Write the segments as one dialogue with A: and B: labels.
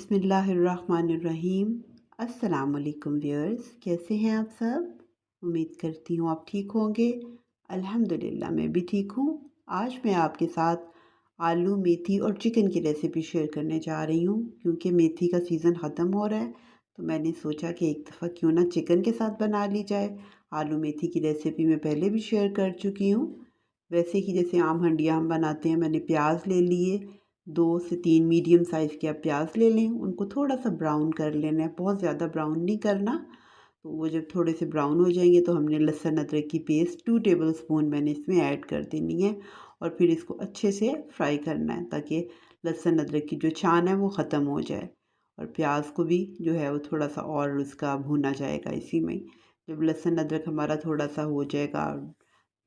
A: बिस्मिल्लाहिर्रहमानिर्रहीम। अस्सलाम वालेकुम व्यूअर्स, कैसे हैं आप सब? उम्मीद करती हूँ आप ठीक होंगे। अल्हम्दुलिल्लाह मैं भी ठीक हूँ। आज मैं आपके साथ आलू मेथी और चिकन की रेसिपी शेयर करने जा रही हूँ। क्योंकि मेथी का सीज़न ख़त्म हो रहा है तो मैंने सोचा कि एक दफ़ा क्यों ना चिकन के साथ बना ली जाए। आलू मेथी की रेसिपी मैं पहले भी शेयर कर चुकी हूँ। वैसे ही जैसे आम हंडिया हम बनाते हैं, मैंने प्याज ले लिए। 2 से 3 मीडियम साइज़ के आप प्याज ले लें, उनको थोड़ा सा ब्राउन कर लेना है, बहुत ज़्यादा ब्राउन नहीं करना। तो वो जब थोड़े से ब्राउन हो जाएंगे तो हमने लहसुन अदरक की पेस्ट 2 टेबल स्पून मैंने इसमें ऐड कर देनी है। और फिर इसको अच्छे से फ्राई करना है ताकि लहसुन अदरक की जो छान है वो ख़त्म हो जाए। और प्याज को भी जो है वो थोड़ा सा और उसका भुना जाएगा इसी में। जब लहसुन अदरक हमारा थोड़ा सा हो जाएगा,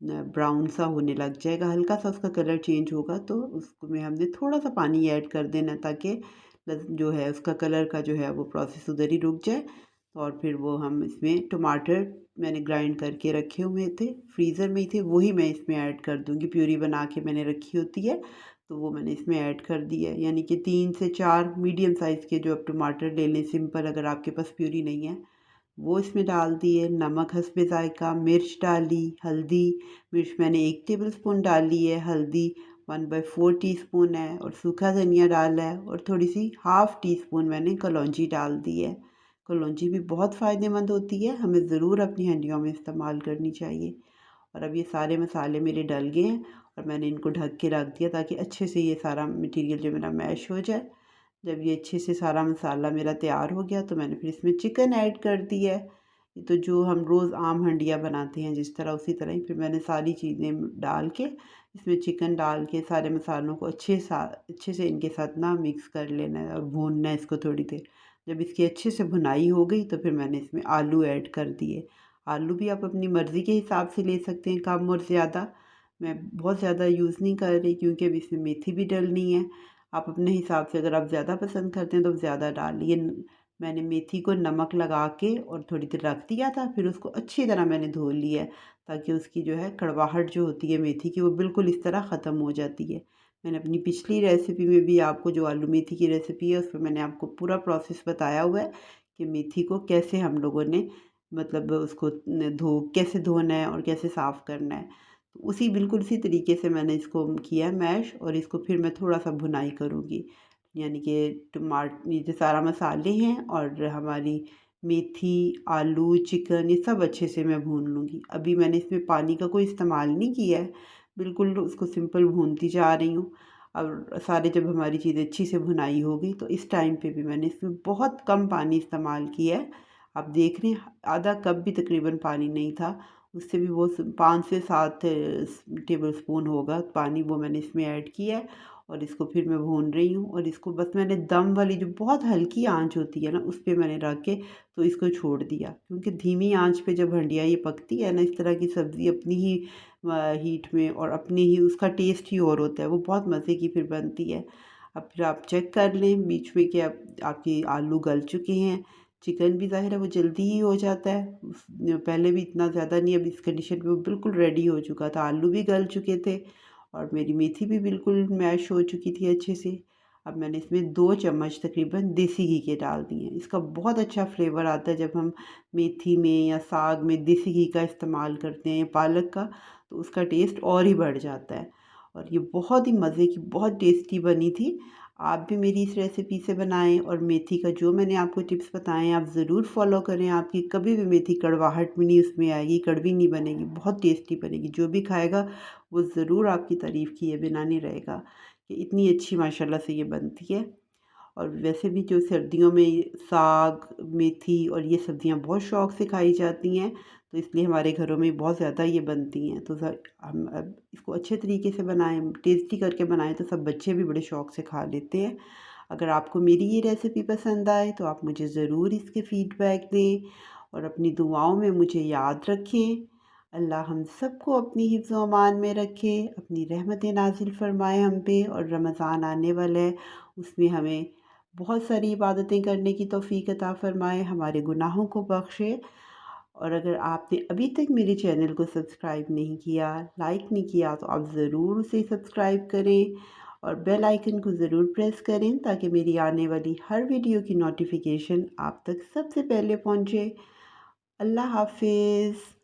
A: ब्राउन सा होने लग जाएगा, हल्का सा उसका कलर चेंज होगा, तो उसको में हमने थोड़ा सा पानी ऐड कर देना ताकि जो है उसका कलर का जो है वो प्रोसेस उधर ही रुक जाए। और फिर वो हम इसमें टमाटर मैंने ग्राइंड करके रखे हुए थे, फ्रीज़र में ही थे, वही मैं इसमें ऐड कर दूँगी। प्यूरी बना के मैंने रखी होती है तो वो मैंने इसमें ऐड कर दी है। यानी कि 3 से 4 मीडियम साइज़ के जो आप टमाटर ले लें सिंपल, अगर आपके पास प्यूरी नहीं है वो इसमें डाल दिए। नमक हस्बे ज़ायका, मिर्च डाली, हल्दी, मिर्च मैंने 1 टेबल स्पून डाली है, हल्दी 1/4 टीस्पून है, और सूखा धनिया डाला है, और थोड़ी सी हाफ़ टी स्पून मैंने कलौंजी डाल दी है। कलौंजी भी बहुत फ़ायदेमंद होती है, हमें ज़रूर अपनी हंडियों में इस्तेमाल करनी चाहिए। और अब ये सारे मसाले मेरे डल गए हैं और मैंने इनको ढक के रख दिया ताकि अच्छे से ये सारा मटीरियल जो मेरा मैश हो जाए। जब ये अच्छे से सारा मसाला मेरा तैयार हो गया तो मैंने फिर इसमें चिकन ऐड कर दिया है। ये तो जो हम रोज़ आम हंडिया बनाते हैं जिस तरह, उसी तरह ही फिर मैंने सारी चीज़ें डाल के इसमें चिकन डाल के सारे मसालों को अच्छे से इनके साथ ना मिक्स कर लेना है और भूनना है इसको थोड़ी देर। जब इसकी अच्छे से भुनाई हो गई तो फिर मैंने इसमें आलू ऐड कर दिए। आलू भी आप अपनी मर्ज़ी के हिसाब से ले सकते हैं, कम और ज़्यादा। मैं बहुत ज़्यादा यूज़ नहीं कर रही क्योंकि अब इसमें मेथी भी डलनी है। आप अपने हिसाब से अगर आप ज़्यादा पसंद करते हैं तो ज़्यादा डालिए। मैंने मेथी को नमक लगा के और थोड़ी देर रख दिया था, फिर उसको अच्छी तरह मैंने धो लिया है ताकि उसकी जो है कड़वाहट जो होती है मेथी की वो बिल्कुल इस तरह ख़त्म हो जाती है। मैंने अपनी पिछली रेसिपी में भी आपको, जो आलू मेथी की रेसिपी है, उसमें मैंने आपको पूरा प्रोसेस बताया हुआ है कि मेथी को कैसे हम लोगों ने मतलब उसको कैसे धोना है और कैसे साफ़ करना है। तो उसी बिल्कुल उसी तरीके से मैंने इसको किया है मैश, और इसको फिर मैं थोड़ा सा भुनाई करूँगी। यानी कि ये जो सारा मसाले हैं और हमारी मेथी, आलू, चिकन, ये सब अच्छे से मैं भून लूँगी। अभी मैंने इसमें पानी का कोई इस्तेमाल नहीं किया है, बिल्कुल उसको सिंपल भूनती जा रही हूँ। और सारे जब हमारी चीज़ें अच्छी से भुनाई हो गई तो इस टाइम पे भी मैंने इसमें बहुत कम पानी इस्तेमाल किया है। आप देख रहे हैं आधा कप भी तकरीबन पानी नहीं था, उससे भी वो 5 से 7 टेबल स्पून होगा पानी, वो मैंने इसमें ऐड किया है। और इसको फिर मैं भून रही हूँ, और इसको बस मैंने दम वाली जो बहुत हल्की आंच होती है ना उस पे मैंने रख के तो इसको छोड़ दिया। क्योंकि धीमी आंच पे जब हंडिया ये पकती है ना, इस तरह की सब्ज़ी अपनी ही हीट में और अपनी ही उसका टेस्ट ही और होता है, वो बहुत मज़े की फिर बनती है। अब फिर आप चेक कर लें बीच में कि आपके आलू गल चुके हैं। चिकन भी ज़ाहिर है वो जल्दी ही हो जाता है, पहले भी इतना ज़्यादा नहीं, अब इस कंडीशन पे वो बिल्कुल रेडी हो चुका था। आलू भी गल चुके थे और मेरी मेथी भी बिल्कुल मैश हो चुकी थी अच्छे से। अब मैंने इसमें 2 चम्मच तकरीबन देसी घी के डाल दिए हैं। इसका बहुत अच्छा फ्लेवर आता है जब हम मेथी में या साग में देसी घी का इस्तेमाल करते हैं, पालक का, तो उसका टेस्ट और ही बढ़ जाता है। और ये बहुत ही मज़े की, बहुत टेस्टी बनी थी। आप भी मेरी इस रेसिपी से बनाएं, और मेथी का जो मैंने आपको टिप्स बताए हैं आप ज़रूर फॉलो करें। आपकी कभी भी मेथी कड़वाहट भी नहीं उसमें आएगी, कड़वी नहीं बनेगी, बहुत टेस्टी बनेगी। जो भी खाएगा वो ज़रूर आपकी तारीफ़ किए बिना नहीं रहेगा कि इतनी अच्छी माशाल्लाह से ये बनती है। और वैसे भी जो सर्दियों में साग, मेथी और ये सब्ज़ियाँ बहुत शौक़ से खाई जाती हैं, तो इसलिए हमारे घरों में बहुत ज़्यादा ये बनती हैं। तो हम अब इसको अच्छे तरीके से बनाएँ, टेस्टी करके बनाएँ तो सब बच्चे भी बड़े शौक़ से खा लेते हैं। अगर आपको मेरी ये रेसिपी पसंद आए तो आप मुझे ज़रूर इसके फ़ीडबैक दें और अपनी दुआओं में मुझे याद रखें। अल्लाह हम सबको अपनी हिफ्ज़ व अमान में रखे, अपनी रहमतें नाज़िल फ़रमाए हम पे, और रमज़ान आने वाला है उसमें हमें बहुत सारी इबादतें करने की तौफ़ीक अता फ़रमाए, हमारे गुनाहों को बख़्शे। और अगर आपने अभी तक मेरे चैनल को सब्सक्राइब नहीं किया, लाइक नहीं किया, तो आप ज़रूर उसे सब्सक्राइब करें और बेल आइकन को ज़रूर प्रेस करें ताकि मेरी आने वाली हर वीडियो की नोटिफिकेशन आप तक सबसे पहले पहुंचे। अल्लाह हाफिज़।